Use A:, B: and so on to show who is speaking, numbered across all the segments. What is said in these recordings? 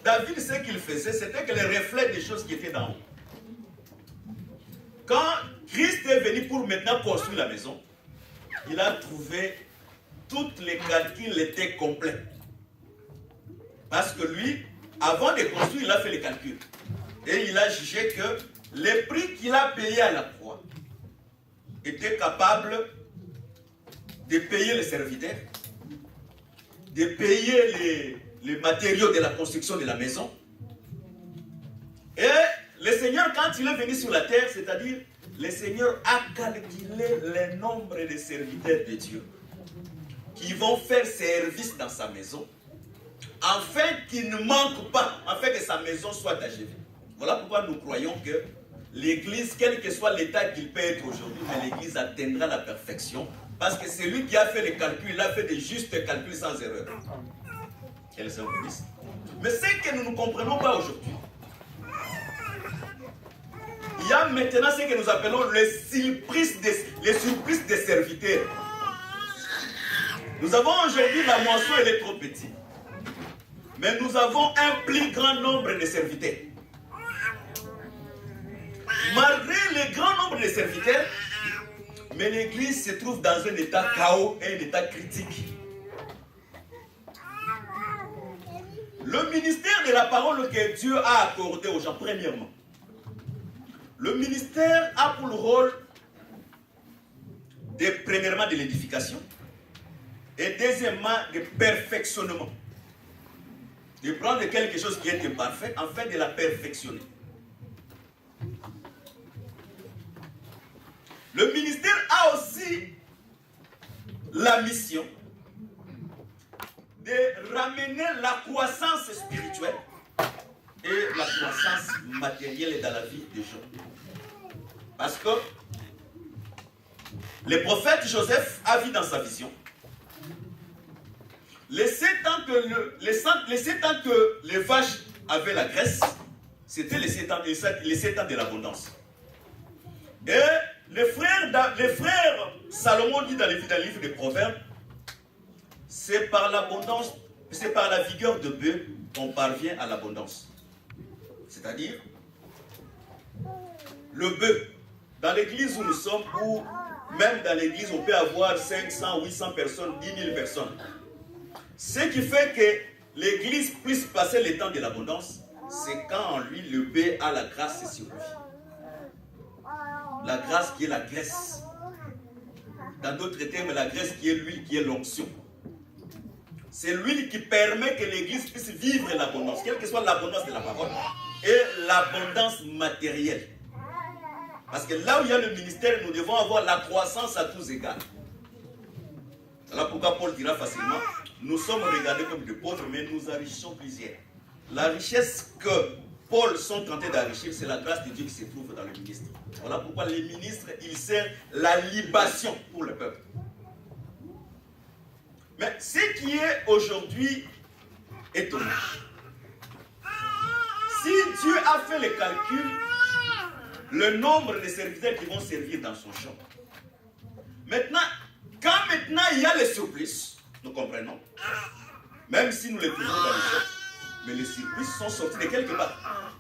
A: David, ce qu'il faisait, c'était que le reflet des choses qui étaient d'en haut. Quand Christ est venu pour maintenant construire la maison, il a trouvé tous les calculs étaient complets. Parce que lui, avant de construire, il a fait les calculs. Et il a jugé que les prix qu'il a payés à la croix étaient capables de payer les serviteurs, de payer les matériaux de la construction de la maison. Et le Seigneur, quand il est venu sur la terre, c'est-à-dire, le Seigneur a calculé le nombre de serviteurs de Dieu qui vont faire service dans sa maison, afin qu'il ne manque pas, afin que sa maison soit achevée. Voilà pourquoi nous croyons que l'Église, quel que soit l'état qu'il peut être aujourd'hui, mais l'Église atteindra la perfection, parce que c'est lui qui a fait les calculs, il a fait des justes calculs sans erreur. Quel est le ministre? Mais ce que nous ne comprenons pas aujourd'hui, il y a maintenant ce que nous appelons les surprises des serviteurs. Nous avons aujourd'hui la moisson, elle est trop petite. Mais nous avons un plus grand nombre de serviteurs. Malgré le grand nombre de serviteurs, mais l'Église se trouve dans un état chaos et un état critique. Le ministère de la parole que Dieu a accordé aux gens, premièrement, le ministère a pour le rôle premièrement de l'édification et deuxièmement de perfectionnement. De prendre quelque chose qui est imparfait afin de la perfectionner. Le ministère a aussi la mission de ramener la croissance spirituelle et la croissance matérielle dans la vie des gens. Parce que le prophète Joseph a vu dans sa vision les 7 ans que les vaches avaient la graisse, c'était les 7 ans de l'abondance. Et les frères Salomon dit dans le livre des Proverbes, c'est par l'abondance, c'est par la vigueur de bœuf qu'on parvient à l'abondance. C'est-à-dire, le bœuf, dans l'église où nous sommes, ou même dans l'église, on peut avoir 500, 800 personnes, 10 000 personnes. Ce qui fait que l'église puisse passer le temps de l'abondance, c'est quand en lui, le bœuf a la grâce sur lui. La grâce qui est la graisse. Dans d'autres termes, la graisse qui est l'huile, qui est l'onction. C'est l'huile qui permet que l'église puisse vivre l'abondance, quelle que soit l'abondance de la parole, et l'abondance matérielle. Parce que là où il y a le ministère, nous devons avoir la croissance à tous égards. Voilà pourquoi Paul dira facilement, nous sommes regardés comme des pauvres, mais nous enrichissons plusieurs. La richesse que Paul sont tentés d'enrichir, c'est la grâce de Dieu qui se trouve dans le ministre. Voilà pourquoi les ministres, ils servent la libation pour le peuple. Mais ce qui est aujourd'hui étonnant, si Dieu a fait les calculs, le nombre de serviteurs qui vont servir dans son champ, maintenant, quand maintenant il y a les surplus, nous comprenons, même si nous les trouvons dans les champs, mais les surplus sont sortis de quelque part.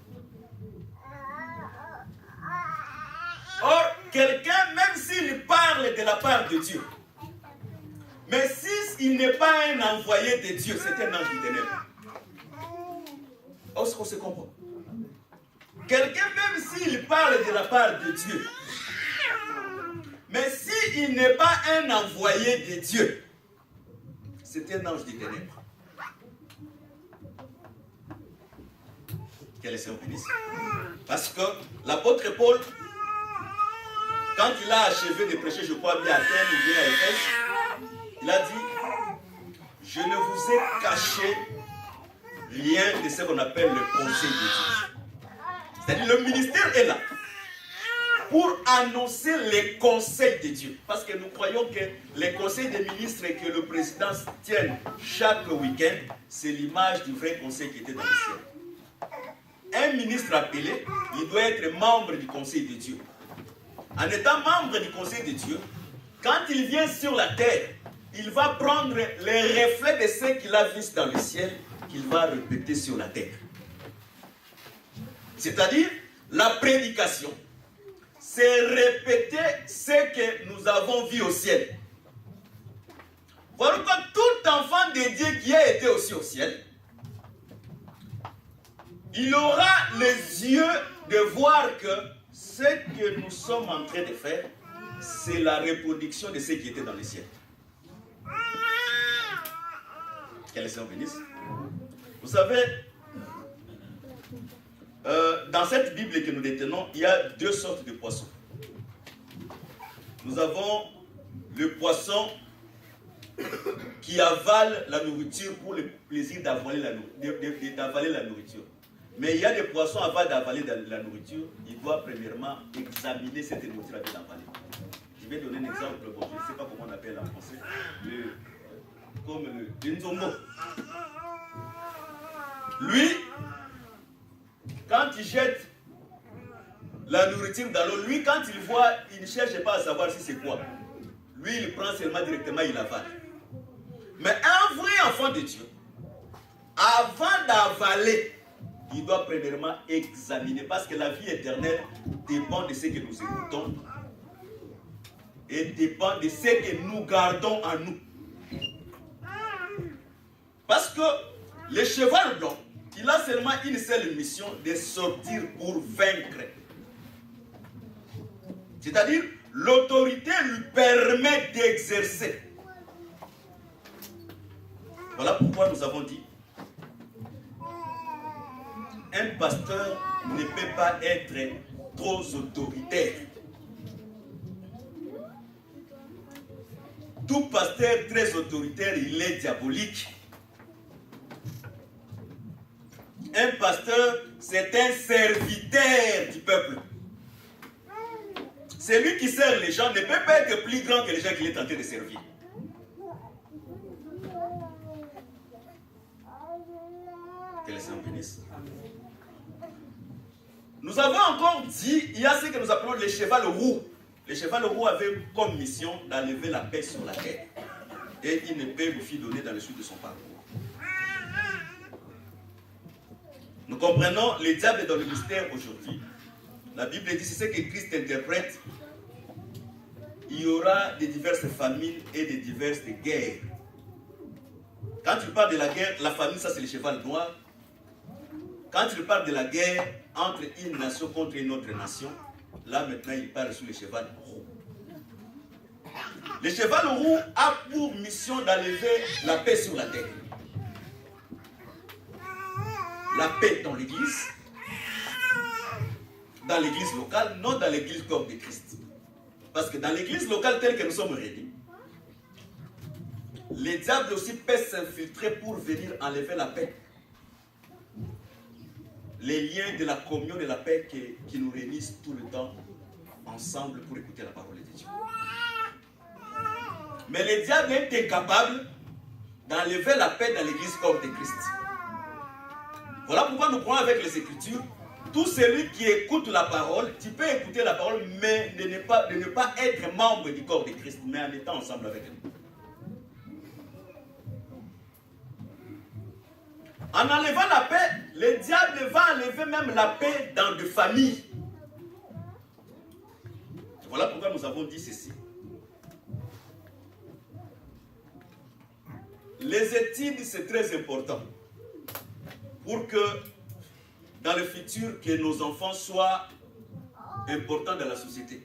A: Or, quelqu'un, même s'il parle de la part de Dieu, mais s'il n'est pas un envoyé de Dieu, c'est un ange du ténèbre. Est-ce qu'on se comprend? Quelqu'un, même s'il parle de la part de Dieu, mais s'il n'est pas un envoyé de Dieu, c'est un ange du ténèbre. Quel est son ministre? Parce que l'apôtre Paul, quand il a achevé de prêcher, je crois bien à Athènes ou bien à Éphèse, il a dit, je ne vous ai caché rien de ce qu'on appelle le conseil de Dieu. C'est-à-dire le ministère est là pour annoncer les conseils de Dieu. Parce que nous croyons que les conseils des ministres que le président tient chaque week-end, c'est l'image du vrai conseil qui était dans le ciel. Un ministre appelé, il doit être membre du conseil de Dieu. En étant membre du conseil de Dieu, quand il vient sur la terre, il va prendre les reflets de ce qu'il a vu dans le ciel, qu'il va répéter sur la terre. C'est-à-dire, la prédication, c'est répéter ce que nous avons vu au ciel. Voilà pourquoi tout enfant de Dieu qui a été aussi au ciel, il aura les yeux de voir que ce que nous sommes en train de faire, c'est la reproduction de ce qui était dans le ciel. Que le Seigneur bénisse. Vous savez, dans cette Bible que nous détenons, il y a deux sortes de poissons. Nous avons le poisson qui avale la nourriture pour le plaisir d'avaler la nourriture. Mais il y a des poissons avant d'avaler la nourriture, il doit premièrement examiner cette nourriture avant d'avaler. Je vais donner un exemple, bon, je ne sais pas comment on appelle en français, comme le nzombo. Lui, quand il jette la nourriture dans l'eau, lui, quand il voit, il ne cherche pas à savoir si c'est quoi. Lui, il prend seulement directement, il avale. Mais un vrai enfant de Dieu, avant d'avaler, il doit premièrement examiner, parce que la vie éternelle dépend de ce que nous écoutons et dépend de ce que nous gardons en nous. Parce que le cheval blanc, il a seulement une seule mission de sortir pour vaincre. C'est-à-dire, l'autorité lui permet d'exercer. Voilà pourquoi nous avons dit, un pasteur ne peut pas être trop autoritaire. Tout pasteur très autoritaire, il est diabolique. Un pasteur, c'est un serviteur du peuple. Celui qui sert les gens ne peut pas être plus grand que les gens qu'il est en train de servir. Que le Seigneur bénisse. Nous avons encore dit, il y a ce que nous appelons le cheval roux. Le cheval roux avait comme mission d'enlever la paix sur la terre. Et il ne peut lui fit donner dans le suite de son parcours. Nous comprenons le diable dans le mystère aujourd'hui. La Bible dit, c'est ce que Christ interprète. Il y aura de diverses famines et de diverses guerres. Quand il parle de la guerre, la famine, ça c'est le cheval noir. Quand il parle de la guerre entre une nation contre une autre nation, là maintenant il parle sur le cheval roux. Le cheval roux a pour mission d'enlever la paix sur la terre. La paix dans l'église, dans l'église locale, non dans l'église corps de Christ. Parce que dans l'église locale telle que nous sommes réunis, les diables aussi peuvent s'infiltrer pour venir enlever la paix. Les liens de la communion de la paix qui nous réunissent tout le temps ensemble pour écouter la parole de Dieu. Mais le diable est incapable d'enlever la paix dans l'église corps de Christ. Voilà pourquoi nous prenons avec les Écritures, tout celui qui écoute la parole, tu peux écouter la parole, mais de ne pas être membre du corps de Christ, mais en étant ensemble avec lui. En enlevant la paix, le diable va enlever même la paix dans des familles. Voilà pourquoi nous avons dit ceci. Les études, c'est très important. Pour que dans le futur, que nos enfants soient importants dans la société.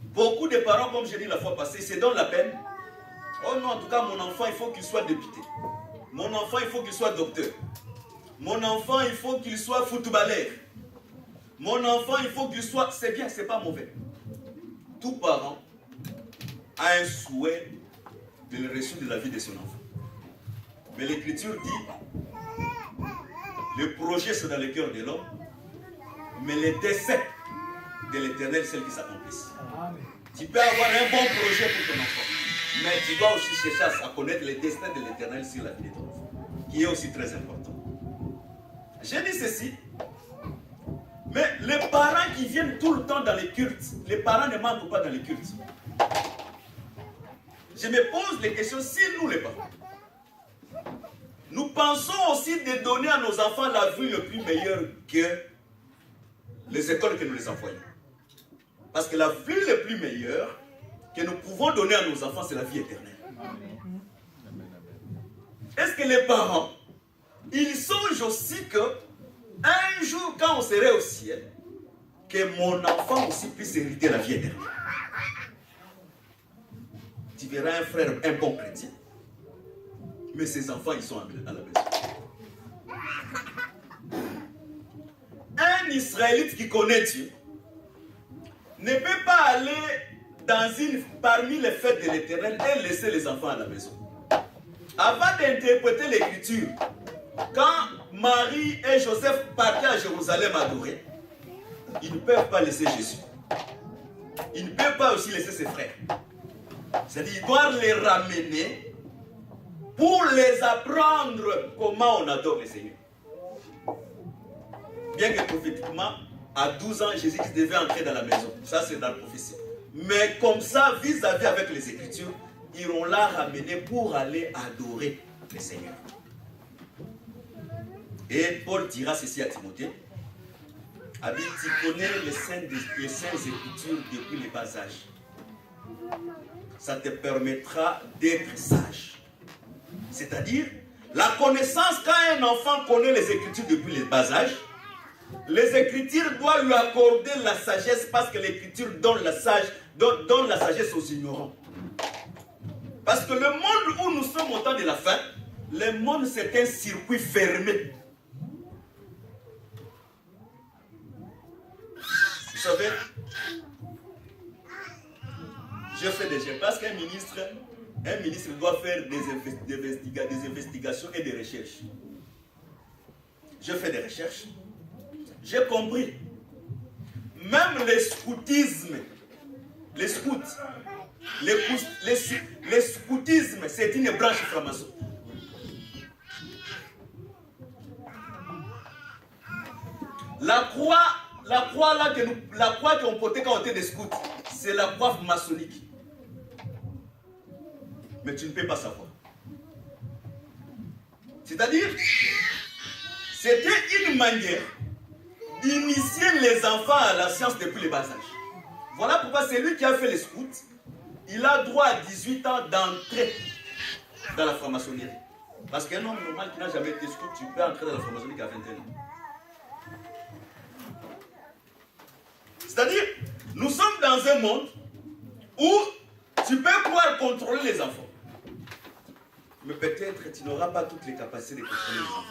A: Beaucoup de parents, comme j'ai dit la fois passée, se donnent la peine. Oh non, en tout cas, mon enfant, il faut qu'il soit député. Mon enfant, il faut qu'il soit docteur. Mon enfant, il faut qu'il soit footballeur. Mon enfant, il faut qu'il soit... C'est bien, c'est pas mauvais. Tout parent a un souhait de le réussir de la vie de son enfant. Mais l'Écriture dit, le projet c'est dans le cœur de l'homme, mais les desseins de l'Éternel, c'est ceux qui s'accomplissent. Tu peux avoir un bon projet pour ton enfant, mais tu dois aussi chercher à connaître les destins de l'Éternel sur la vie de ton enfant, qui est aussi très important. J'ai dit ceci, mais les parents qui viennent tout le temps dans les cultes, les parents ne manquent pas dans les cultes. Je me pose les questions, si nous les parents, nous pensons aussi de donner à nos enfants la vie le plus meilleure que les écoles que nous les envoyons. Parce que la vie la plus meilleure que nous pouvons donner à nos enfants, c'est la vie éternelle. Est-ce que les parents, ils songent aussi que un jour, quand on serait au ciel, que mon enfant aussi puisse hériter la vie éternelle? Tu verras un frère, un bon chrétien, mais ses enfants, ils sont à la maison. Un Israélite qui connaît Dieu ne peut pas aller parmi les fêtes de l'Éternel et laisser les enfants à la maison. Avant d'interpréter l'Écriture, quand Marie et Joseph partaient à Jérusalem adorer, ils ne peuvent pas laisser Jésus. Ils ne peuvent pas aussi laisser ses frères. C'est-à-dire qu'ils doivent les ramener pour les apprendre comment on adore le Seigneur. Bien que prophétiquement, à 12 ans, Jésus-Christ devait entrer dans la maison. Ça, c'est dans la prophétie. Mais comme ça, vis-à-vis avec les Écritures, ils vont la ramener pour aller adorer le Seigneur. Et Paul dira ceci à Timothée. Abi, tu connais les saintes Écritures depuis le bas âge. Ça te permettra d'être sage. C'est-à-dire, la connaissance, quand un enfant connaît les Écritures depuis le bas âge, les Écritures doivent lui accorder la sagesse parce que l'Écriture donne la sagesse aux ignorants. Parce que le monde où nous sommes au temps de la fin, le monde c'est un circuit fermé. Vous savez, je fais des choses parce qu'un ministre doit faire des investigations et des recherches. Je fais des recherches. J'ai compris. Même le scoutisme, les scouts, le scoutisme, c'est une branche franc-maçon. La croix qu'on portait quand on était des scouts, c'est la croix maçonnique. Mais tu ne peux pas savoir. C'est-à-dire, c'était une manière d'initier les enfants à la science depuis le bas âge. Voilà pourquoi c'est lui qui a fait les scouts. Il a droit à 18 ans d'entrer dans la franc-maçonnerie. Parce qu'un homme normal qui n'a jamais été scout, tu peux entrer dans la franc-maçonnerie à 21 ans. C'est-à-dire, nous sommes dans un monde où tu peux pouvoir contrôler les enfants. Mais peut-être tu n'auras pas toutes les capacités de contrôler les enfants.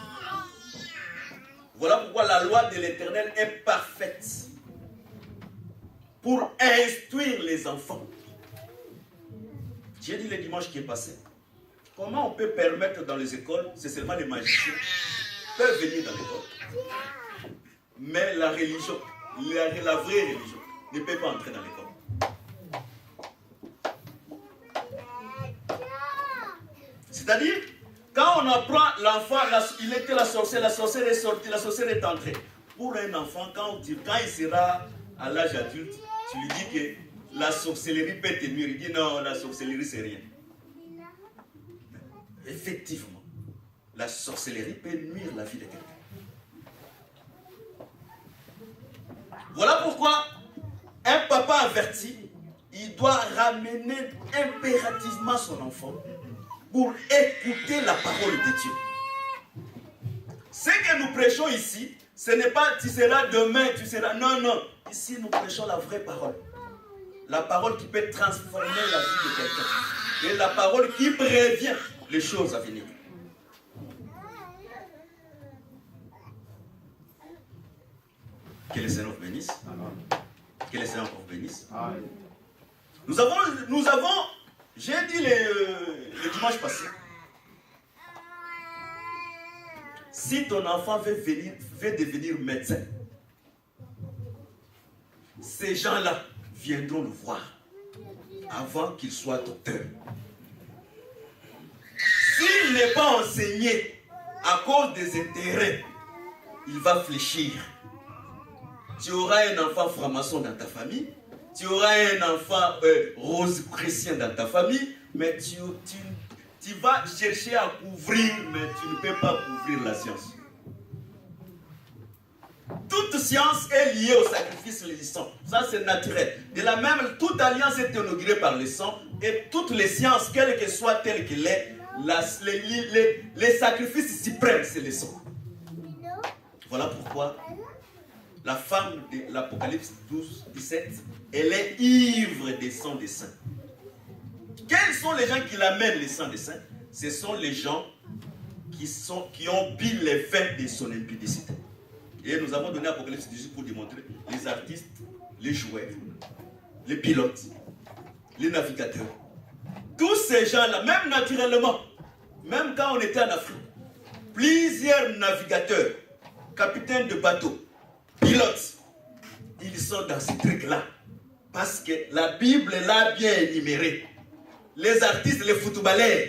A: Voilà pourquoi la loi de l'Éternel est parfaite pour instruire les enfants. J'ai dit le dimanche qui est passé, comment on peut permettre dans les écoles, c'est seulement les magiciens peuvent venir dans l'école. Mais la religion, la vraie religion, ne peut pas entrer dans l'école. C'est-à-dire, quand on apprend l'enfant, il était la sorcière est sortie, la sorcière est entrée. Pour un enfant, quand il sera à l'âge adulte, tu lui dis que la sorcellerie peut te nuire. Il dit non, la sorcellerie c'est rien. Effectivement, la sorcellerie peut nuire la vie de quelqu'un. Voilà pourquoi un papa averti, il doit ramener impérativement son enfant pour écouter la parole de Dieu. Ce que nous prêchons ici, ce n'est pas tu seras demain, tu seras... Non, non. Ici, nous prêchons la vraie parole. La parole qui peut transformer la vie de quelqu'un. Et la parole qui prévient les choses à venir. Que le Seigneur vous bénisse. Que le Seigneur vous bénisse. Nous avons j'ai dit le dimanche passé, si ton enfant veut devenir médecin, ces gens-là viendront le voir avant qu'il soit docteur. S'il n'est pas enseigné à cause des intérêts, il va fléchir. Tu auras un enfant franc-maçon dans ta famille, tu auras un enfant rose chrétien dans ta famille, mais tu vas chercher à couvrir, mais tu ne peux pas couvrir la science. Toute science est liée au sacrifice du sang. Ça, c'est naturel. De la même, toute alliance est inaugurée par le sang. Et toutes les sciences, quelle que soit telle qu'elle est, les sacrifices suprêmes, c'est le sang. Voilà pourquoi la femme de l'Apocalypse 12, 17, elle est ivre des sangs des saints. Quels sont les gens qui l'amènent, les sangs des saints? Ce sont les gens qui ont bu les vins de son impudicité. Et nous avons donné Apocalypse 18 pour démontrer les artistes, les joueurs, les pilotes, les navigateurs. Tous ces gens-là, même naturellement, même quand on était en Afrique, plusieurs navigateurs, capitaines de bateaux, pilotes, ils sont dans ces trucs-là. Parce que la Bible l'a bien énuméré. Les artistes, les footballeurs,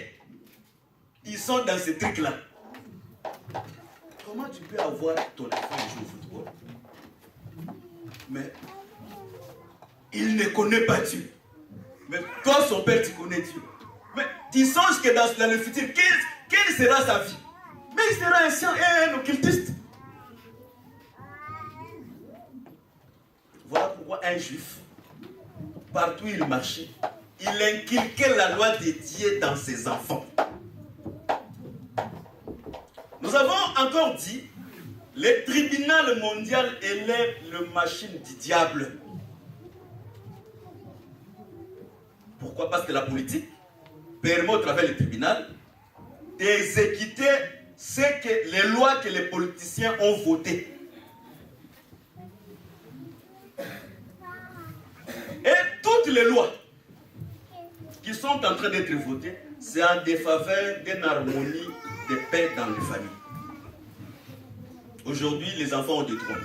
A: ils sont dans ces trucs-là. Comment tu peux avoir ton enfant jouer au football, mais il ne connaît pas Dieu? Mais toi, son père, tu connais Dieu. Mais tu songes que dans le futur, quelle sera sa vie? Mais il sera un science et un occultiste. Voilà pourquoi un juif, partout où il marchait, il inculquait la loi de Dieu dans ses enfants. Nous avons encore dit, le tribunal mondial est la machine du diable. Pourquoi? Parce que la politique permet au travers du tribunal d'exécuter les lois que les politiciens ont votées. Et toutes les lois qui sont en train d'être votées, c'est en défaveur d'une harmonie de paix dans les familles. Aujourd'hui, les enfants ont des droits.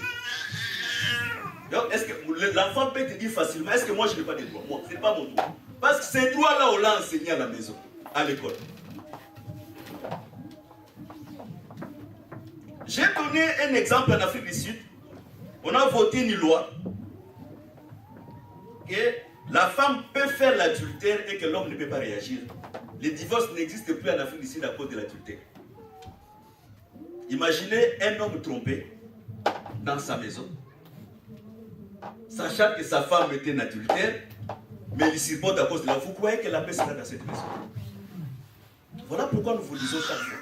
A: Donc, est-ce que l'enfant peut te dire facilement, est-ce que moi je n'ai pas de droits? Moi, ce n'est pas mon droit. Parce que ces droits-là, on l'a enseigné à la maison, à l'école. J'ai donné un exemple en Afrique du Sud. On a voté une loi que la femme peut faire l'adultère et que l'homme ne peut pas réagir. Le divorce n'existe plus en Afrique du Sud à cause de l'adultère. Imaginez un homme trompé dans sa maison, sachant que sa femme était un adultère, mais il supporte à cause de la... Vous croyez que la paix sera dans cette maison? Voilà pourquoi nous vous disons chaque fois.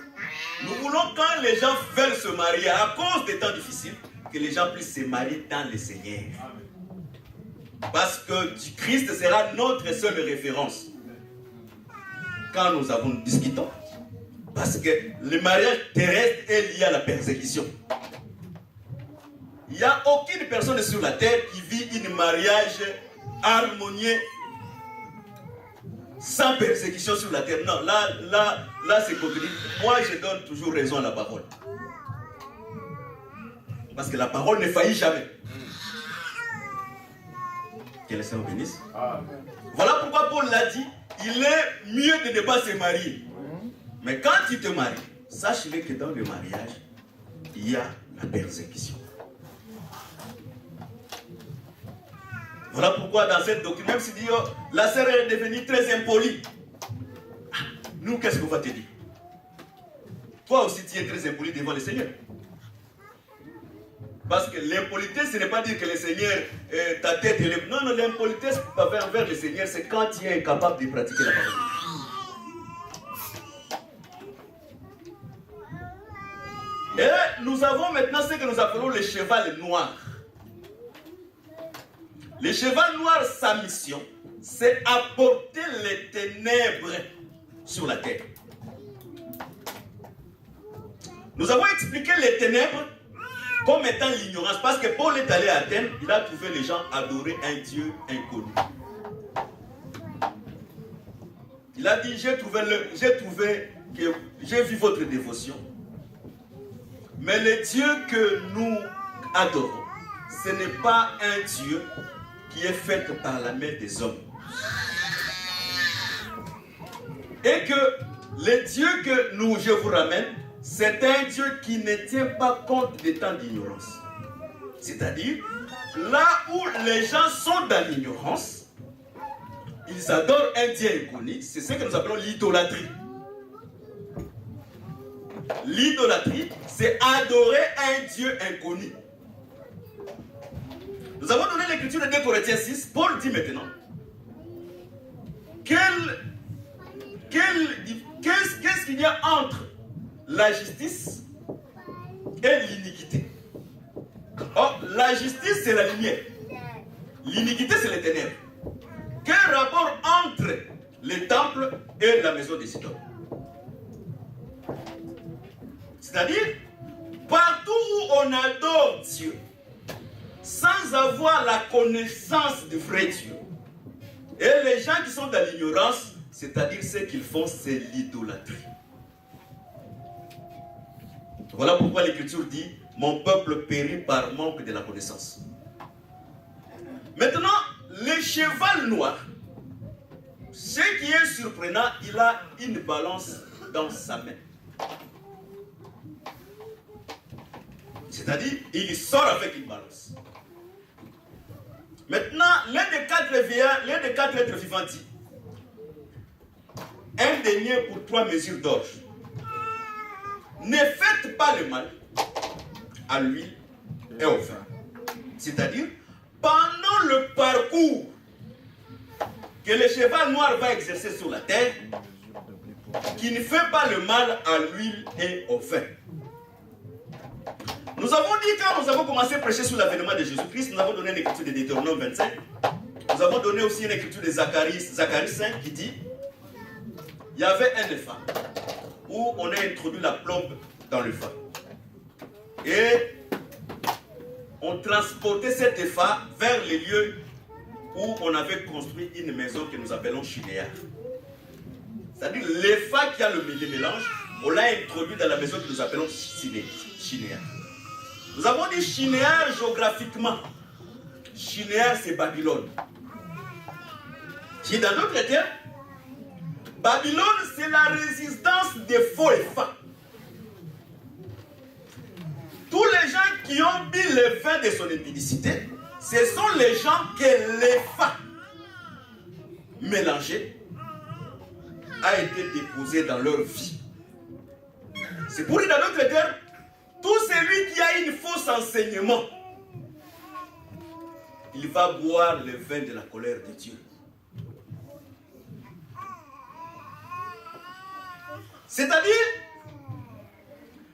A: Nous voulons, quand les gens veulent se marier à cause des temps difficiles, que les gens puissent se marier dans le Seigneur. Parce que Christ sera notre seule référence. Quand nous discutons, parce que le mariage terrestre est lié à la persécution. Il n'y a aucune personne sur la terre qui vit un mariage harmonieux sans persécution sur la terre. Non, là c'est coquille. Moi, je donne toujours raison à la parole. Parce que la parole ne faillit jamais. Que le Seigneur bénisse. Voilà pourquoi Paul l'a dit, il est mieux de ne pas se marier. Mais quand tu te maries, sache-le que dans le mariage, il y a la persécution. Voilà pourquoi dans cette doctrine, même si dit, oh, la sœur est devenue très impolie, nous, qu'est-ce qu'on va te dire? Toi aussi, tu es très impoli devant le Seigneur. Parce que l'impolitesse, ce n'est pas dire que le Seigneur, ta tête est lève. Non, non, l'impolitesse envers le Seigneur, c'est quand tu es incapable de pratiquer la parole. Et nous avons maintenant ce que nous appelons le cheval noir. Le cheval noir, sa mission, c'est apporter les ténèbres sur la terre. Nous avons expliqué les ténèbres comme étant l'ignorance, parce que Paul est allé à Athènes, il a trouvé les gens adorer un Dieu inconnu. Il a dit, j'ai vu votre dévotion, mais le Dieu que nous adorons, ce n'est pas un Dieu qui est fait par la main des hommes. Et que le Dieu que je vous ramène, c'est un Dieu qui ne tient pas compte des temps d'ignorance. C'est-à-dire, là où les gens sont dans l'ignorance, ils adorent un Dieu inconnu, c'est ce que nous appelons l'idolâtrie. L'idolâtrie, c'est adorer un Dieu inconnu. Nous avons donné l'écriture de 2 Corinthiens 6. Paul dit maintenant qu'est-ce qu'il y a entre la justice et l'iniquité. Or, la justice, c'est la lumière. L'iniquité, c'est les ténèbres. Quel rapport entre les temples et la maison des idoles? C'est-à-dire, partout où on adore Dieu, sans avoir la connaissance du vrai Dieu, et les gens qui sont dans l'ignorance, c'est-à-dire ce qu'ils font, c'est l'idolâtrie. Voilà pourquoi l'Écriture dit, mon peuple périt par manque de la connaissance. Maintenant, le cheval noir, ce qui est surprenant, il a une balance dans sa main. C'est-à-dire, il sort avec une balance. Maintenant, l'un des quatre êtres vivants dit, un denier pour 3 mesures d'orge. Ne faites pas le mal à l'huile et au vin. C'est-à-dire, pendant le parcours que le cheval noir va exercer sur la terre, qui ne fait pas le mal à l'huile et au vin. Nous avons dit, quand nous avons commencé à prêcher sur l'avènement de Jésus-Christ, nous avons donné une écriture de Deutéronome 25. Nous avons donné aussi une écriture de Zacharie 5 qui dit, il y avait un épha où on a introduit la plombe dans le feu. Et on transportait cet épha vers les lieux où on avait construit une maison que nous appelons chinéar. C'est-à-dire l'épha qui a le mélange, on l'a introduit dans la maison que nous appelons chinéar. Nous avons dit chinéar géographiquement. Chinéar, c'est Babylone. Qui, dans d'autres termes, Babylone, c'est la résistance des faux éphas. Tous les gens qui ont bu le vin de son impudicité, ce sont les gens que l'épha mélangé a été déposé dans leur vie. C'est pour dire dans d'autres termes, tout celui qui a une fausse enseignement, il va boire le vin de la colère de Dieu. C'est-à-dire,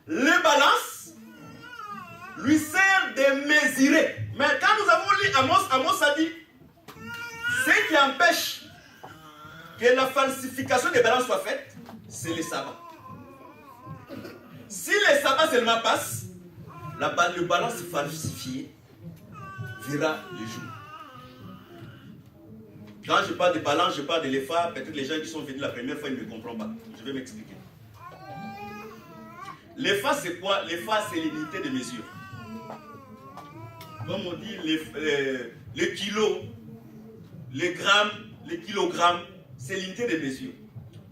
A: les balances lui servent de mesurer. Mais quand nous avons lu Amos a dit, ce qui empêche que la falsification des balances soit faite, c'est les sabbats. Si les sabbats seulement passent, le balance falsifié verra le jour. Quand je parle de balance, je parle de l'épha. Peut-être les gens qui sont venus la première fois, ils ne me comprennent pas. Je vais m'expliquer. L'épha, c'est quoi? L'épha, c'est l'unité de mesure. Comme on dit, le kilo, les grammes, les kilogrammes, c'est l'unité de mesure.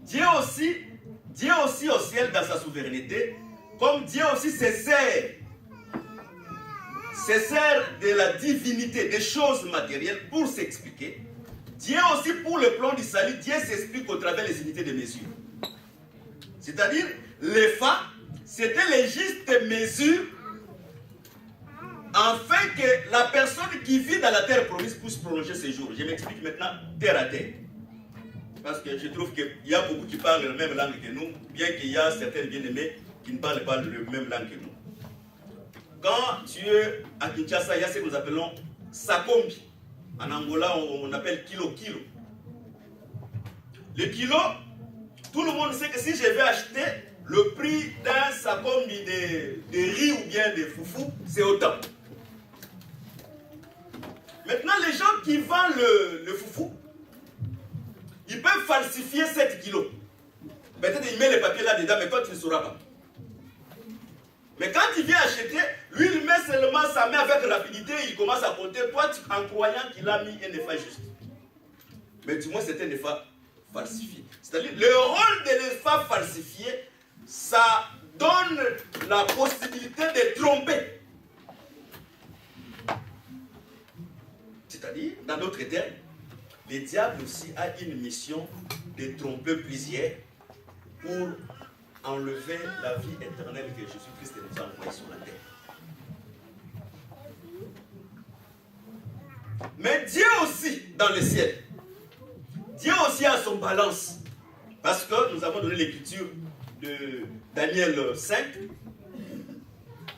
A: Dieu aussi au ciel, dans sa souveraineté, comme Dieu aussi se sert de la divinité, des choses matérielles pour s'expliquer. Dieu aussi, pour le plan du salut, Dieu s'explique au travers des unités de mesure. C'est-à-dire, l'épha, c'était les justes mesures afin que la personne qui vit dans la terre promise puisse prolonger ses jours. Je m'explique maintenant terre à terre. Parce que je trouve qu'il y a beaucoup qui parlent la même langue que nous, bien qu'il y a certains bien-aimés qui ne parlent pas la même langue que nous. Quand tu es à Kinshasa, il y a ce que nous appelons sakombi. En Angola, on appelle kilo. Le kilo, tout le monde sait que si je vais acheter le prix d'un sakombi de riz ou bien de foufou, c'est autant. Maintenant, les gens qui vendent le foufou, ils peuvent falsifier 7 kilos. Peut-être qu'il met les papiers là-dedans, mais toi, tu ne sauras pas. Mais quand il vient acheter, lui, il met seulement sa main avec rapidité, il commence à compter, toi, en croyant qu'il a mis un effet juste. Mais du moins, c'est un effet falsifié. C'est-à-dire, le rôle de l'effet falsifié, ça donne la possibilité de tromper. C'est-à-dire, dans d'autres termes, le diable aussi a une mission de tromper plusieurs pour enlever la vie éternelle que Jésus-Christ nous a envoyée sur la terre. Mais Dieu aussi, dans le ciel, Dieu aussi a son balance. Parce que nous avons donné l'écriture de Daniel 5.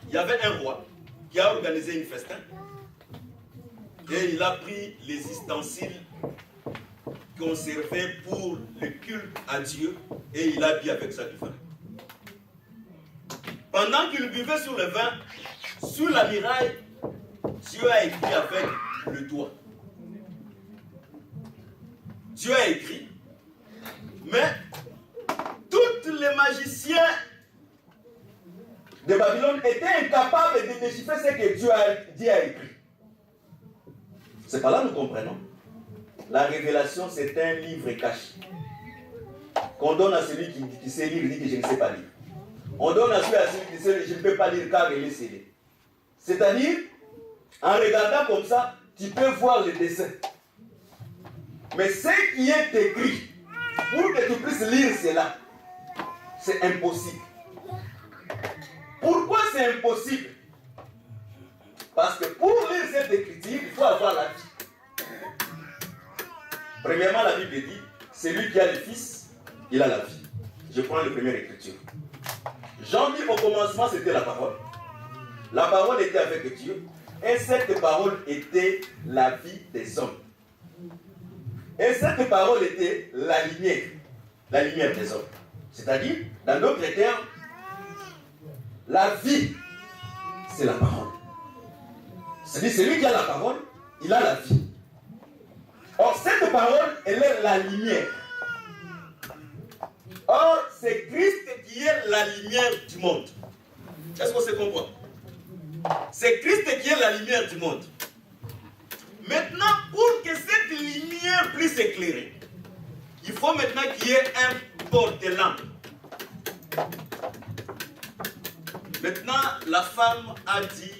A: Il y avait un roi qui a organisé une festin. Et il a pris les ustensiles qu'on servait pour le culte à Dieu. Et il a bu avec ça du vin. Pendant qu'il buvait sur le vin, sur la muraille, Dieu a écrit avec le doigt. Dieu a écrit. Mais tous les magiciens de Babylone étaient incapables de déchiffrer ce que Dieu a écrit. C'est par là que nous comprenons. La révélation, c'est un livre caché. Qu'on donne à celui qui sait lire, dit que je ne sais pas lire. On donne à celui qui sait, je ne peux pas lire car il est scellé. C'est-à-dire, en regardant comme ça, tu peux voir le dessin. Mais ce qui est écrit, pour que tu puisses lire cela, c'est impossible. Pourquoi c'est impossible? Parce que pour lire cette écriture, il faut avoir la vie. Premièrement, la Bible dit, celui qui a le Fils, il a la vie. Je prends la première écriture. Jean dit, au commencement, c'était la parole. La parole était avec Dieu. Et cette parole était la vie des hommes. Et cette parole était la lumière des hommes. C'est-à-dire, dans d'autres termes, la vie, c'est la parole. C'est-à-dire, celui qui a la parole, il a la vie. Or, cette parole, elle est la lumière. Or, c'est Christ qui est la lumière du monde. Est-ce qu'on se comprend? C'est Christ qui est la lumière du monde. Maintenant, pour que cette lumière puisse éclairer, il faut maintenant qu'il y ait un porte-lampe. Maintenant, la femme a dit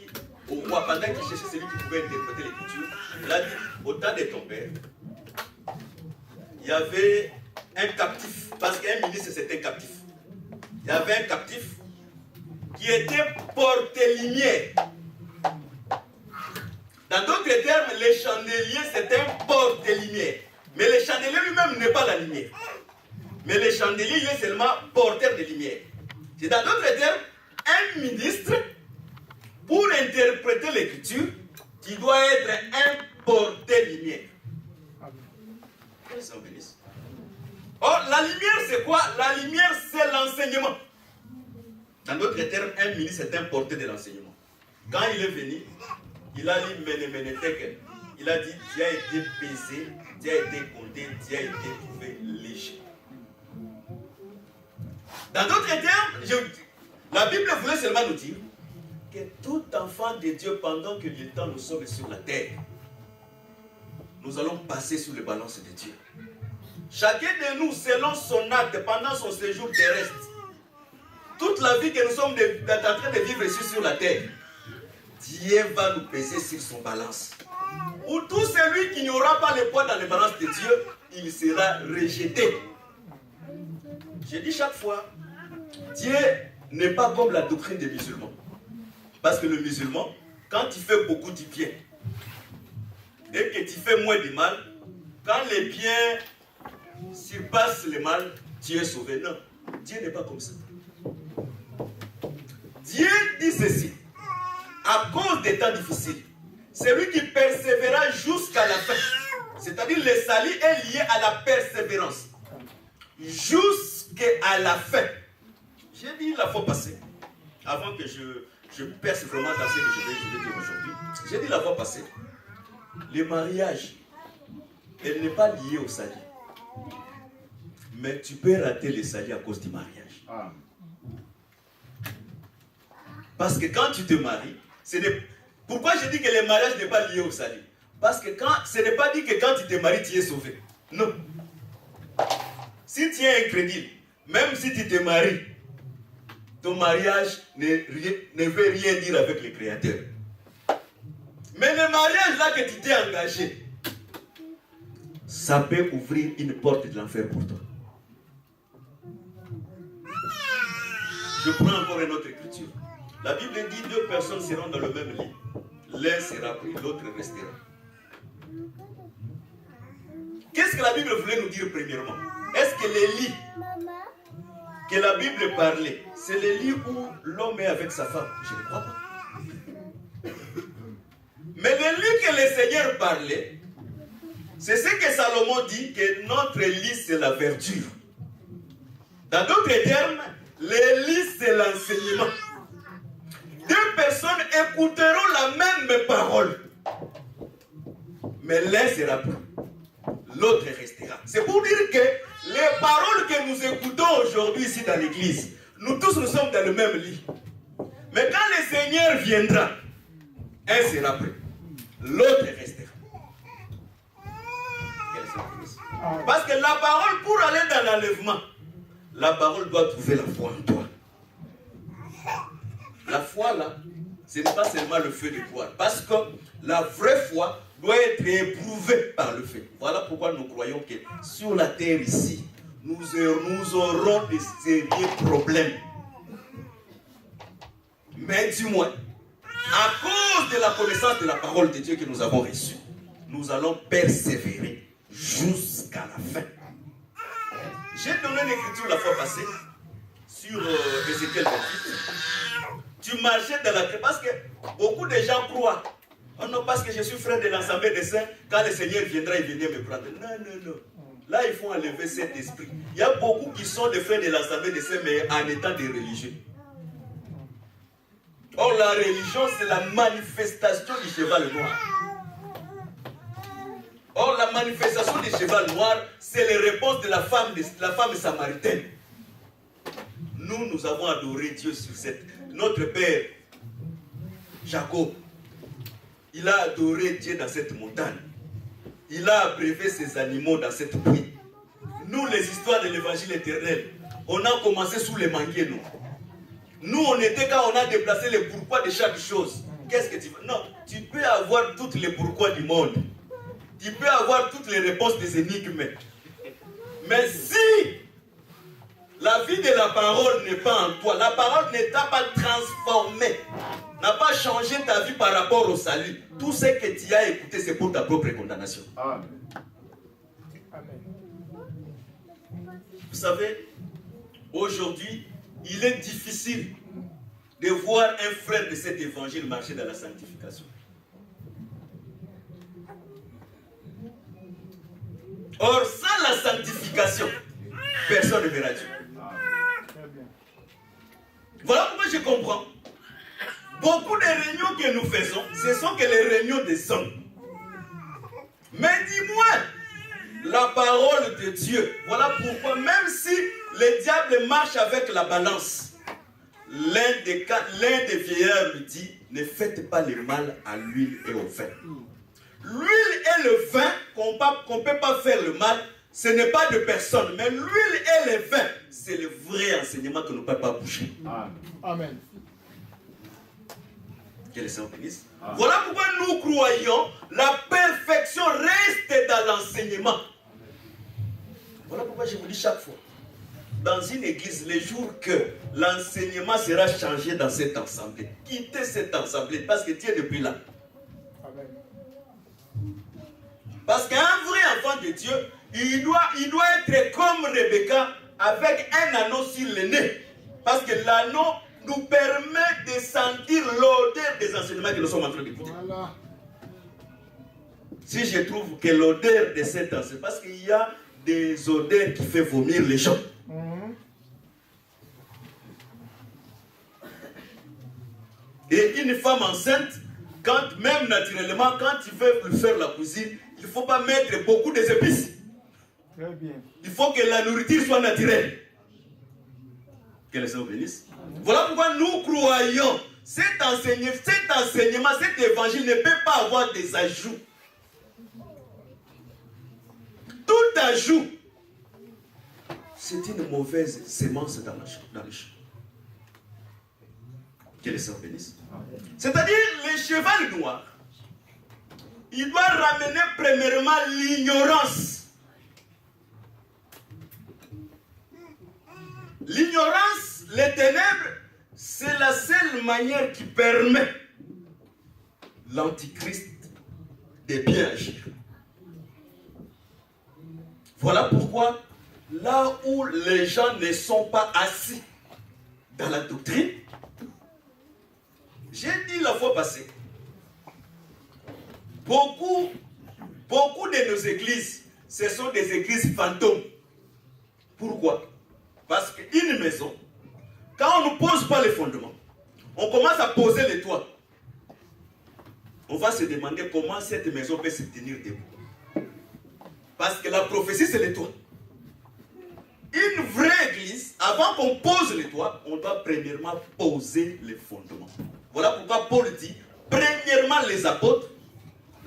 A: au roi, pendant qu'il cherchait celui qui pouvait interpréter l'écriture, elle a dit, au temps de ton père, il y avait un captif, parce qu'un ministre c'était un captif. Il y avait un captif qui était porte-lumière. Dans d'autres termes, le chandelier c'est un porte-lumière. Mais le chandelier lui-même n'est pas la lumière. Mais le chandelier, il est seulement porteur de lumière. C'est dans d'autres termes, un ministre, pour interpréter l'écriture, qui doit être un porteur-lumière. Or, la lumière, c'est quoi? La lumière, c'est l'enseignement. Dans d'autres termes, un ministre est un porteur de l'enseignement. Quand il est venu, il a lu Ménéménéthèque. Il a dit, Dieu a été pesé, Dieu a été compté, Dieu a été trouvé léger. Dans d'autres termes, la Bible voulait seulement nous dire que tout enfant de Dieu, pendant que le temps nous sommes sur la terre, nous allons passer sous les balances de Dieu. Chacun de nous, selon son acte, pendant son séjour terrestre, toute la vie que nous sommes en train de vivre ici sur la terre, Dieu va nous peser sur son balance. Pour tout celui qui n'aura pas le poids dans les balances de Dieu, il sera rejeté. Je dis chaque fois, Dieu n'est pas comme la doctrine des musulmans. Parce que le musulman, quand il fait beaucoup du bien, et que tu fais moins de mal, quand les biens surpassent le mal, Dieu est sauvé. Non, Dieu n'est pas comme ça. Dieu dit ceci, à cause des temps difficiles, celui qui persévéra jusqu'à la fin, c'est-à-dire le salut est lié à la persévérance, jusqu'à la fin. J'ai dit la fois passée, avant que je perce vraiment dans ce que je vais dire aujourd'hui, j'ai dit la fois passée, le mariage, elle n'est pas liée au salut. Mais tu peux rater le salut à cause du mariage. Parce que quand tu te maries, pourquoi je dis que le mariage n'est pas lié au salut? Parce que ce n'est pas dit que quand tu te maries, tu es sauvé. Non. Si tu es incrédule, même si tu te maries, ton mariage ne veut rien dire avec le Créateur. Mais le mariage là que tu t'es engagé, ça peut ouvrir une porte de l'enfer pour toi. Je prends encore une autre écriture. La Bible dit 2 personnes seront dans le même lit. L'un sera pris, l'autre restera. Qu'est-ce que la Bible voulait nous dire premièrement? Est-ce que les lits que la Bible parlait, c'est les lits où l'homme est avec sa femme? Je ne crois pas. Mais les lits que le Seigneur parlait, c'est ce que Salomon dit, que notre lit c'est la verdure. Dans d'autres termes, les lits c'est l'enseignement. 2 personnes écouteront la même parole. Mais l'un sera pris, l'autre restera. C'est pour dire que les paroles que nous écoutons aujourd'hui ici dans l'église, nous tous nous sommes dans le même lit. Mais quand le Seigneur viendra, un sera pris, l'autre restera. Parce que la parole, pour aller dans l'enlèvement, la parole doit trouver la foi en toi. La foi là, ce n'est pas seulement le feu de gloire. Parce que la vraie foi doit être éprouvée par le feu. Voilà pourquoi nous croyons que sur la terre ici, nous aurons des sérieux problèmes. Mais du moins, à cause de la connaissance de la parole de Dieu que nous avons reçue, nous allons persévérer jusqu'à la fin. J'ai donné une écriture la fois passée sur Ézéchiel 28. Tu marchais dans la terre parce que beaucoup de gens croient. Oh non, parce que je suis frère de l'Assemblée des saints, quand le Seigneur viendra, il viendra me prendre. Non, non, non. Là, il faut enlever cet esprit. Il y a beaucoup qui sont des frères de l'Assemblée des saints, mais en étant des religieux. Or, la religion, c'est la manifestation du cheval noir. Or, la manifestation du cheval noir, c'est les réponses de la femme samaritaine. Nous avons adoré Dieu sur notre père, Jacob. Il a adoré Dieu dans cette montagne. Il a abrévé ses animaux dans cette pluie. Nous, les histoires de l'évangile éternel, on a commencé sous les manguiers, nous. Nous, on était quand on a déplacé les pourquoi de chaque chose. Qu'est-ce que tu veux? Non, tu peux avoir toutes les pourquoi du monde. Tu peux avoir toutes les réponses des énigmes. Mais si la vie de la parole n'est pas en toi, la parole ne t'a pas transformé, n'a pas changé ta vie par rapport au salut, tout ce que tu as écouté, c'est pour ta propre condamnation. Amen. Vous savez, aujourd'hui, il est difficile de voir un frère de cet évangile marcher dans la sanctification. Or, sans la sanctification, personne ne verra Dieu. Voilà pourquoi je comprends. Beaucoup de réunions que nous faisons, ce sont que les réunions des hommes. Mais dis-moi, la parole de Dieu, voilà pourquoi même si le diable marche avec la balance, l'un des vieillards lui dit, ne faites pas le mal à l'huile et au vin. L'huile et le vin, qu'on ne peut pas faire le mal, ce n'est pas de personne. Mais l'huile et le vin, c'est le vrai enseignement que nous ne pouvons pas bouger.
B: Amen.
A: Que le Seigneur bénisse. Voilà pourquoi nous croyons la perfection reste dans l'enseignement. Voilà pourquoi je vous dis chaque fois, dans une église, les jours que l'enseignement sera changé dans cette assemblée, quittez cette assemblée parce que tu es depuis là.
B: Amen.
A: Parce qu'un vrai enfant de Dieu, il doit être comme Rebecca avec un anneau sur le nez. Parce que l'anneau nous permet de sentir l'odeur des enseignements que nous sommes en train d'écouter. Voilà. Si je trouve que l'odeur de cet enseignement, parce qu'il y a des odeurs qui font vomir les gens. Et une femme enceinte, même naturellement, quand tu veux lui faire la cuisine, il ne faut pas mettre beaucoup d'épices.
B: Très bien.
A: Il faut que la nourriture soit naturelle. Que le Seigneur bénisse. Voilà pourquoi nous croyons cet enseignement, cet évangile ne peut pas avoir des ajouts. Tout ajout, c'est une mauvaise sémence dans le champ. Que le Seigneur bénisse. C'est-à-dire, le cheval noir, il doit ramener premièrement l'ignorance. L'ignorance, les ténèbres, C'est la seule manière qui permet l'antichrist de bien agir. Voilà pourquoi, là où les gens ne sont pas assis dans la doctrine, j'ai dit la fois passée, beaucoup de nos églises, ce sont des églises fantômes. Pourquoi? Parce qu'une maison, quand on ne pose pas les fondements, on commence à poser les toits. On va se demander comment cette maison peut se tenir debout. Parce que la prophétie, c'est les toits. Une vraie église, avant qu'on pose les toits, on doit premièrement poser les fondements. Voilà pourquoi Paul dit, premièrement les apôtres,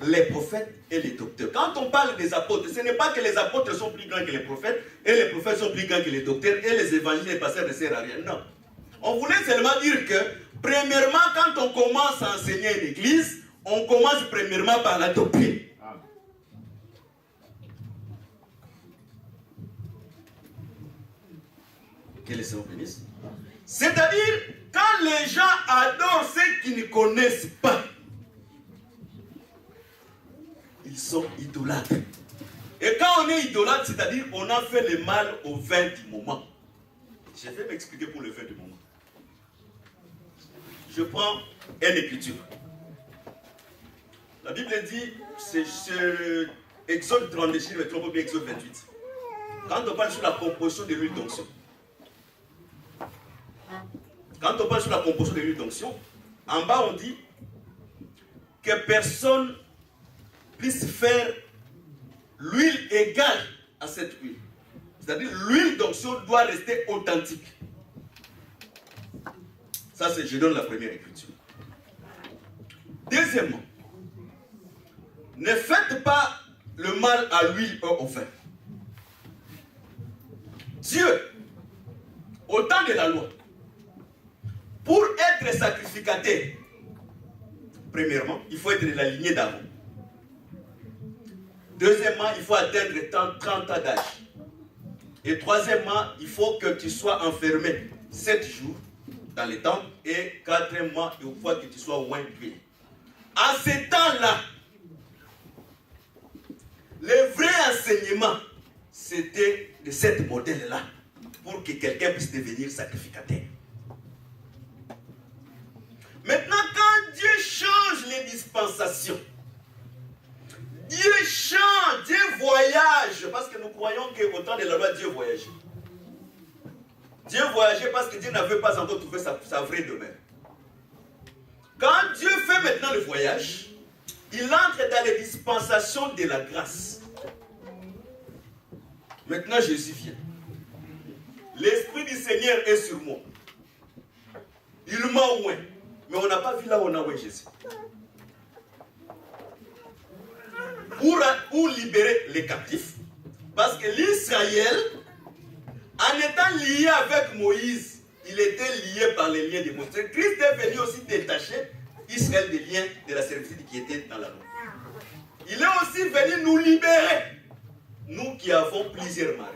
A: les prophètes et les docteurs. Quand on parle des apôtres, ce n'est pas que les apôtres sont plus grands que les prophètes, et les prophètes sont plus grands que les docteurs, et les évangiles et les pasteurs ne servent à rien. Non. On voulait seulement dire que, premièrement, quand on commence à enseigner une église, on commence premièrement par la doctrine. Que le Seigneur bénisse. C'est-à-dire, quand les gens adorent ceux qui ne connaissent pas, ils sont idolâtres. Et quand on est idolâtre, c'est-à-dire on a fait le mal au vin du moment. Je vais m'expliquer pour le vin du moment. Je prends une écriture. La Bible dit, c'est Exode 32, je ne me trompe pas, Exode 28. Quand on parle sur la composition de l'huile d'onction. Quand on parle sur la composition de l'huile d'onction, en bas on dit que personne puisse faire l'huile égale à cette huile. C'est-à-dire l'huile d'onction doit rester authentique. Ça c'est, je donne la première écriture. Deuxièmement, ne faites pas le mal à l'huile au vin. Dieu, au temps de la loi, pour être sacrificateur, premièrement, il faut être de la lignée d'Aaron. Deuxièmement, il faut atteindre 30 ans d'âge. Et troisièmement, il faut que tu sois enfermé 7 jours dans les temples et 4 mois, il faut que tu sois loin d'huile. À ce temps-là, le vrai enseignement, c'était de cette modèle-là, pour que quelqu'un puisse devenir sacrificateur. Maintenant, quand Dieu change les dispensations, Dieu change, Dieu voyage, parce que nous croyons qu'au temps de la loi, Dieu voyageait. Dieu voyageait parce que Dieu n'avait pas encore trouvé sa vraie demeure. Quand Dieu fait maintenant le voyage, il entre dans les dispensations de la grâce. Maintenant, Jésus vient. L'Esprit du Seigneur est sur moi. Il m'a oint. Mais on n'a pas vu là où on a oint Jésus. Pour libérer les captifs. Parce que l'Israël, en étant lié avec Moïse, il était lié par les liens de Moïse. Christ est venu aussi détacher Israël des liens de la servitude qui était dans la loi. Il est aussi venu nous libérer, nous qui avons plusieurs maris.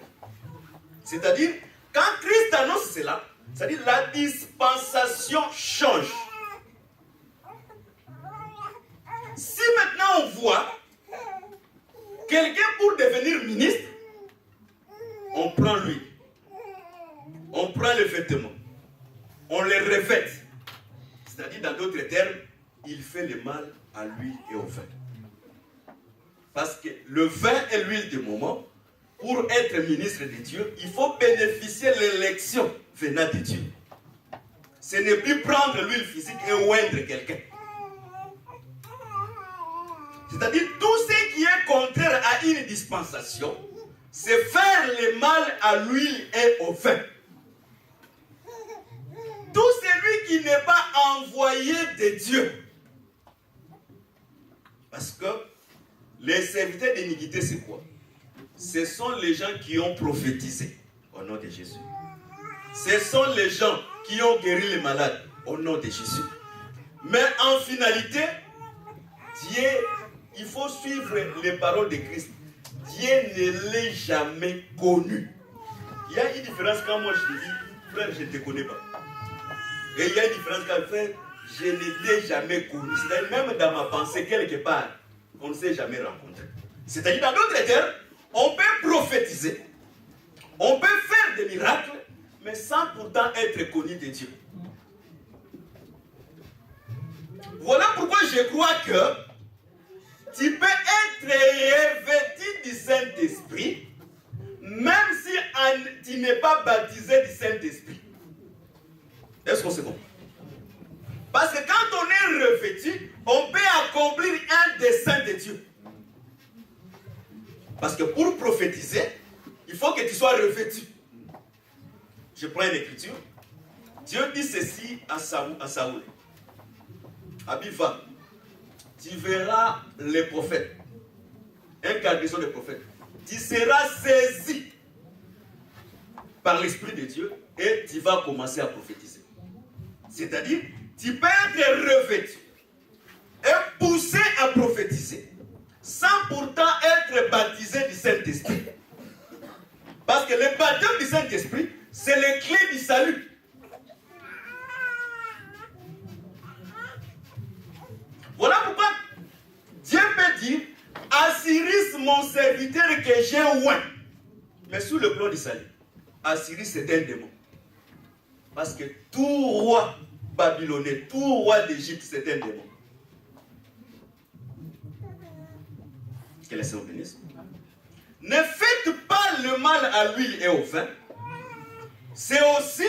A: C'est-à-dire, quand Christ annonce cela, c'est-à-dire la dispensation change. Si maintenant on voit quelqu'un pour devenir ministre, on prend lui, on prend le vêtement, on le revêt. C'est-à-dire, dans d'autres termes, il fait le mal à l'huile et au vin. Parce que le vin et l'huile du moment, pour être ministre de Dieu, il faut bénéficier de l'élection venant de Dieu. Ce n'est plus prendre l'huile physique et oindre quelqu'un. C'est-à-dire, tout ce qui est contraire à une dispensation, c'est faire le mal à l'huile et au vin. Tout celui qui n'est pas envoyé de Dieu. Parce que les serviteurs d'iniquité, c'est quoi? Ce sont les gens qui ont prophétisé au nom de Jésus. Ce sont les gens qui ont guéri les malades au nom de Jésus. Mais en finalité, Dieu, il faut suivre les paroles de Christ. Dieu ne l'a jamais connu. Il y a une différence quand moi je te dis, frère, je ne te connais pas. Et il y a une différence quand fait, je ne t'ai jamais connu. C'est-à-dire même dans ma pensée, quelque part, on ne s'est jamais rencontré. C'est-à-dire dans d'autres termes, on peut prophétiser, on peut faire des miracles, mais sans pourtant être connu de Dieu. Voilà pourquoi je crois que tu peux être revêtu du Saint-Esprit, même si tu n'es pas baptisé du Saint-Esprit. Est-ce qu'on sait bon? Parce que quand on est revêtu, on peut accomplir un dessein de Dieu. Parce que pour prophétiser, il faut que tu sois revêtu. Je prends une écriture. Dieu dit ceci à Saoul. Abiva, tu verras les prophètes, un cargaison de prophètes. Tu seras saisi par l'Esprit de Dieu et tu vas commencer à prophétiser. C'est-à-dire, tu peux être revêtu et poussé à prophétiser sans pourtant être baptisé du Saint-Esprit. Parce que le baptême du Saint-Esprit, c'est les clés du salut. Voilà pourquoi Dieu peut dire, Asiris, mon serviteur que j'ai oint. Mais sous le plan du salut, Asiris c'est un démon. Parce que tout roi babylonais, tout roi d'Égypte, c'est un démon. Que le Seigneur bénisse. Ne faites pas le mal à l'huile et au vin. C'est aussi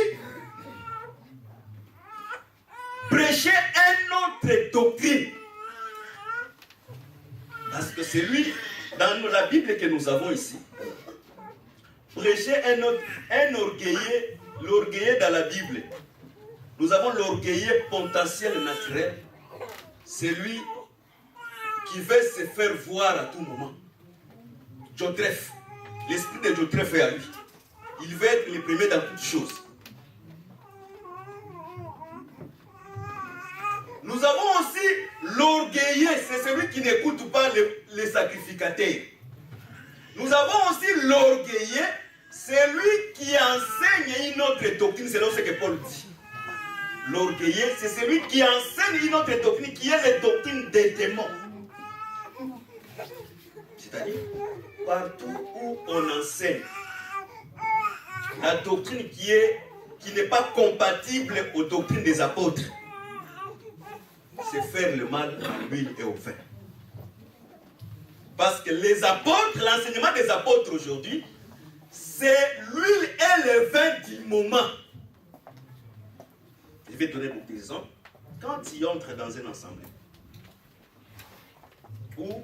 A: prêcher une autre doctrine. Parce que c'est lui, dans la Bible que nous avons ici, prêcher un orgueilleux, l'orgueilleux dans la Bible. Nous avons l'orgueilleux potentiel naturel. C'est lui qui veut se faire voir à tout moment. Jotref, l'esprit de Jotref est à lui. Il veut être le premier dans toutes choses. Nous avons aussi l'orgueilleux, c'est celui qui n'écoute pas les sacrificateurs. Nous avons aussi l'orgueilleux, c'est lui qui enseigne une autre doctrine, c'est ce que Paul dit. L'orgueilleux, c'est celui qui enseigne une autre doctrine, qui est la doctrine des démons. C'est-à-dire, partout où on enseigne la doctrine qui n'est pas compatible aux doctrines des apôtres, c'est faire le mal à l'huile et au vin. Parce que les apôtres, l'enseignement des apôtres aujourd'hui, c'est l'huile et le vin du moment. Je vais donner beaucoup d'exemples. Quand tu entres dans un assemblée où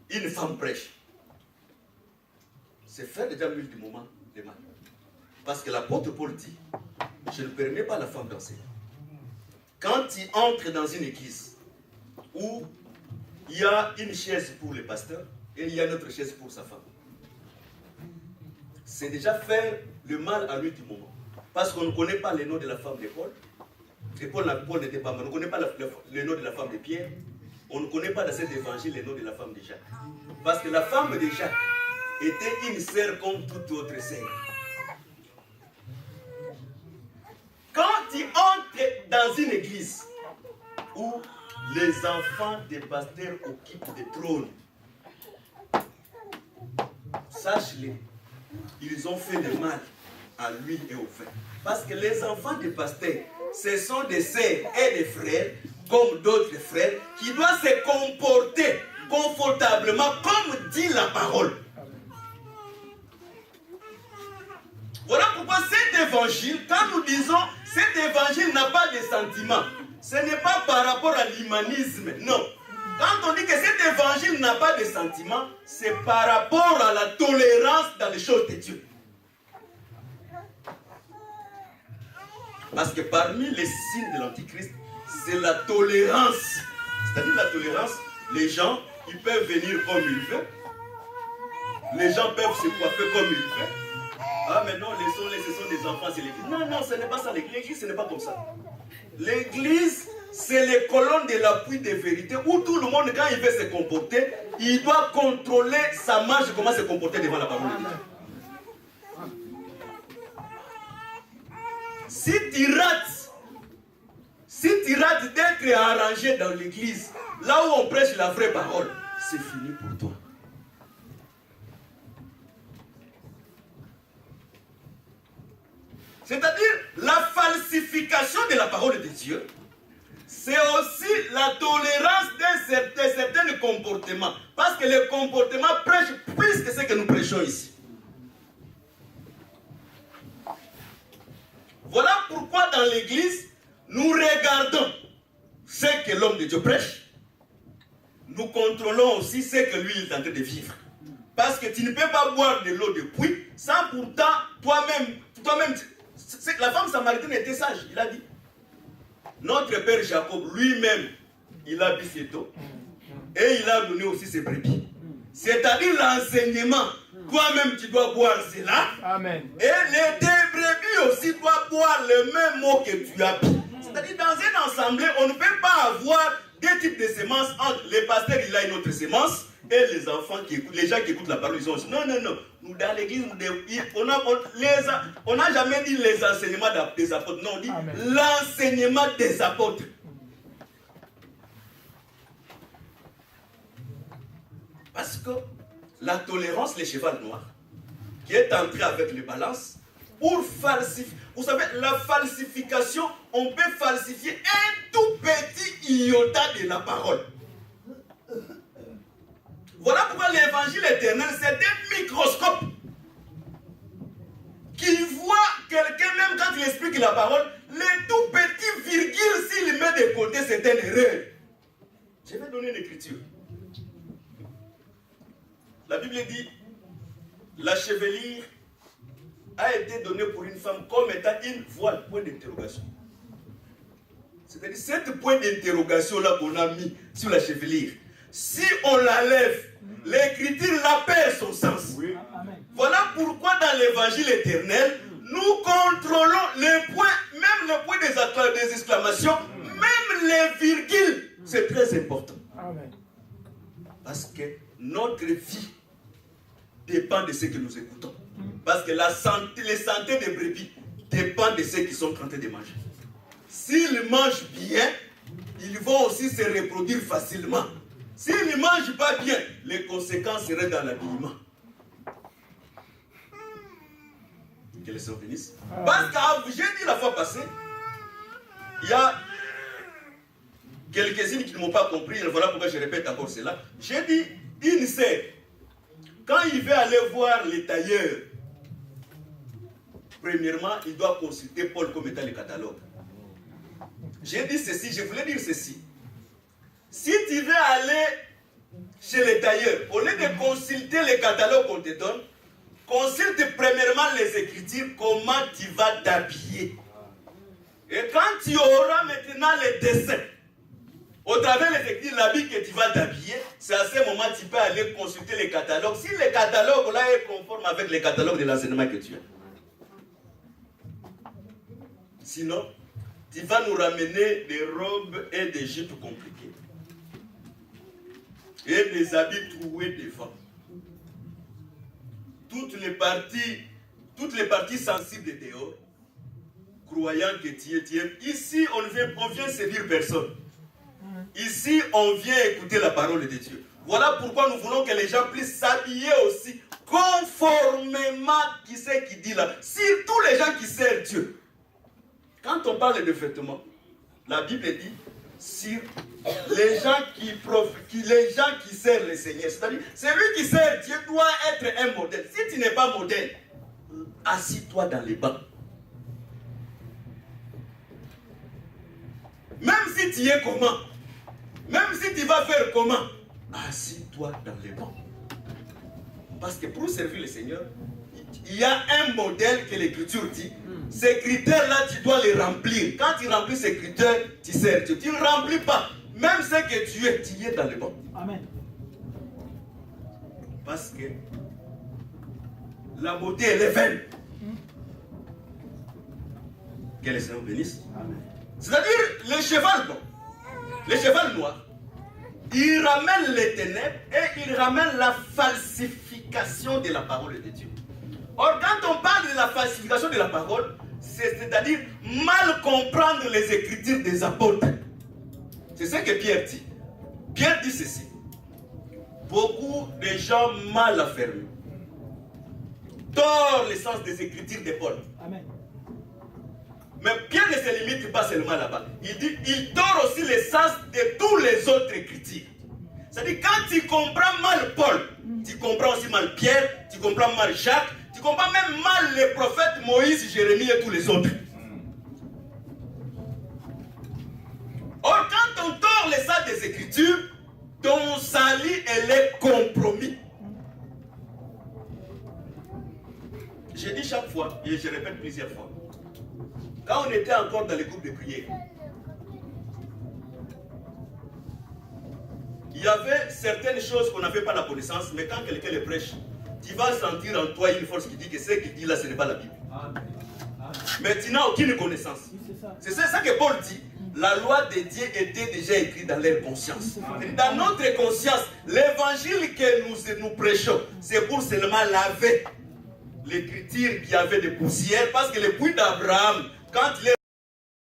A: une femme prêche, c'est faire déjà l'huile du moment le mal. Parce que l'apôtre Paul dit, je ne permets pas à la femme danser. Quand tu entres dans une église où il y a une chaise pour le pasteur et il y a une autre chaise pour sa femme, c'est déjà faire le mal à lui du moment. Parce qu'on ne connaît pas le nom de la femme de Paul. Et Paul n'était pas mort. On ne connaît pas le nom de la femme de Pierre. On ne connaît pas dans cet évangile le nom de la femme de Jacques. Parce que la femme de Jacques était une sœur comme toute autre sœur. Quand tu entres dans une église où les enfants des pasteurs occupent des trônes, sache-le, ils ont fait le mal à l'huile et au vin. Parce que les enfants des pasteurs, ce sont des sœurs et des frères, comme d'autres frères, qui doivent se comporter confortablement, comme dit la parole. Voilà pourquoi cet évangile, quand nous disons cet évangile n'a pas de sentiments, ce n'est pas par rapport à l'humanisme, non. Quand on dit que cet évangile n'a pas de sentiments, c'est par rapport à la tolérance dans les choses de Dieu. Parce que parmi les signes de l'Antichrist, c'est la tolérance. C'est-à-dire la tolérance, les gens, ils peuvent venir comme ils veulent. Les gens peuvent se coiffer comme ils veulent. Ah mais non, ce sont des enfants, c'est l'église. Non, non, ce n'est pas ça l'église. L'église, ce n'est pas comme ça. L'église, c'est les colonnes de l'appui des vérités où tout le monde, quand il veut se comporter, il doit contrôler sa marche, comment se comporter devant la parole de Dieu. Si tu rates Si tu rates d'être arrangé dans l'église, là où on prêche la vraie parole, c'est fini pour toi. C'est-à-dire, la falsification de la parole de Dieu, c'est aussi la tolérance de certains comportements. Parce que les comportements prêchent plus que ce que nous prêchons ici. Voilà pourquoi dans l'église, nous regardons ce que l'homme de Dieu prêche. Nous contrôlons aussi ce que lui est en train de vivre. Parce que tu ne peux pas boire de l'eau de puits sans pourtant toi-même, la femme samaritaine était sage, il a dit. Notre père Jacob lui-même, il a bu cette eau et il a donné aussi ses brebis. C'est-à-dire l'enseignement. Toi-même, tu dois boire cela.
B: Amen.
A: Et les brebis aussi doivent boire le même mot que tu as bu. C'est-à-dire dans une assemblée, on ne peut pas avoir deux types de semences entre les pasteurs, il a une autre semence, et les enfants qui écoutent, les gens qui écoutent la parole, ils ont aussi. Non, non, non. Nous, dans l'église, on n'a jamais dit les enseignements des apôtres. Non, on dit l'enseignement des apôtres. Parce que la tolérance, les chevals noirs, qui est entrée avec les balances, pour falsifier. Vous savez, la falsification, on peut falsifier un tout petit iota de la parole. Voilà pourquoi l'évangile éternel, c'est un microscope qui voit quelqu'un, même quand il explique la parole, les tout petits virgules, s'il met de côté, c'est une erreur. Je vais donner une écriture. La Bible dit, la chevelure a été donnée pour une femme comme étant une voile, point d'interrogation. C'est-à-dire, cette point d'interrogation-là qu'on a mis sur la chevelure, si on la lève, l'écriture la perd son sens. Oui. Voilà pourquoi dans l'évangile éternel, nous contrôlons les points, même le point des exclamations, même les virgules. C'est très important. Amen. Parce que notre vie dépend de ce que nous écoutons. Parce que les santé des brebis dépendent de ceux qui sont en train de manger. S'ils mangent bien, ils vont aussi se reproduire facilement. S'ils ne mangent pas bien, les conséquences seraient dans l'habillement. Que les Seigneur bénisse. Parce que j'ai dit la fois passée, il y a quelques-unes qui ne m'ont pas compris, et voilà pourquoi je répète encore cela. J'ai dit, une sœur, quand il veut aller voir les tailleurs, premièrement, il doit consulter Paul comme étant le catalogue. J'ai dit ceci, je voulais dire ceci. Si tu veux aller chez les tailleurs, au lieu de consulter les catalogues qu'on te donne, consulte premièrement les écritures, comment tu vas t'habiller. Et quand tu auras maintenant les dessins, au travers les écritures, l'habit que tu vas t'habiller, c'est à ce moment que tu peux aller consulter les catalogues. Si le catalogue là est conforme avec les catalogues de l'enseignement que tu as. Sinon, tu vas nous ramener des robes et des jupes compliquées. Et des habits troués devant. Toutes les parties sensibles de dehors, croyant que tu es. Ici, on vient séduire personne. Ici, on vient écouter la parole de Dieu. Voilà pourquoi nous voulons que les gens puissent s'habiller aussi conformément à ce qu'il dit là. Surtout les gens qui servent Dieu. Quand on parle de vêtements, la Bible dit sur les gens qui servent le Seigneur. C'est-à-dire, celui qui sert Dieu doit être un modèle. Si tu n'es pas modèle, assis-toi dans les bancs. Même si tu es comment, même si tu vas faire comment, assis-toi dans les bancs. Parce que pour servir le Seigneur, il y a un modèle que l'Écriture dit. Ces critères-là, tu dois les remplir. Quand tu remplis ces critères, tu sers Dieu. Tu ne remplis pas. Même ce que tu es dans le banc. Amen. Parce que la beauté, elle est vaine. Que le Seigneur bénisse. C'est-à-dire, le cheval blanc, le cheval noir, il ramène les ténèbres et il ramène la falsification de la parole de Dieu. Or, quand on parle de la falsification de la parole, c'est-à-dire mal comprendre les écritures des apôtres. C'est ce que Pierre dit. Pierre dit ceci. Beaucoup de gens mal affermis tordent le sens des écritures de Paul.
C: Amen.
A: Mais Pierre ne se limite pas seulement là-bas. Il dit, il tord aussi le sens de tous les autres écritures. C'est-à-dire, quand tu comprends mal Paul, tu comprends aussi mal Pierre, tu comprends mal Jacques, tu comprends même mal les prophètes Moïse, Jérémie et tous les autres. Or, quand on tord le sens des écritures, ton salut, elle est compromis. Je dis chaque fois, et je répète plusieurs fois, quand on était encore dans les groupes de prière, il y avait certaines choses qu'on n'avait pas la connaissance, mais quand quelqu'un les prêche, tu vas sentir en toi une force qui dit que ce qu'il dit là, ce n'est pas la Bible. Mais tu n'as aucune connaissance. C'est ça que Paul dit. La loi de Dieu était déjà écrite dans leur conscience. Dans notre conscience, l'évangile que nous prêchons, c'est pour seulement laver l'écriture qui avait des poussières, parce que le puits d'Abraham, quand il est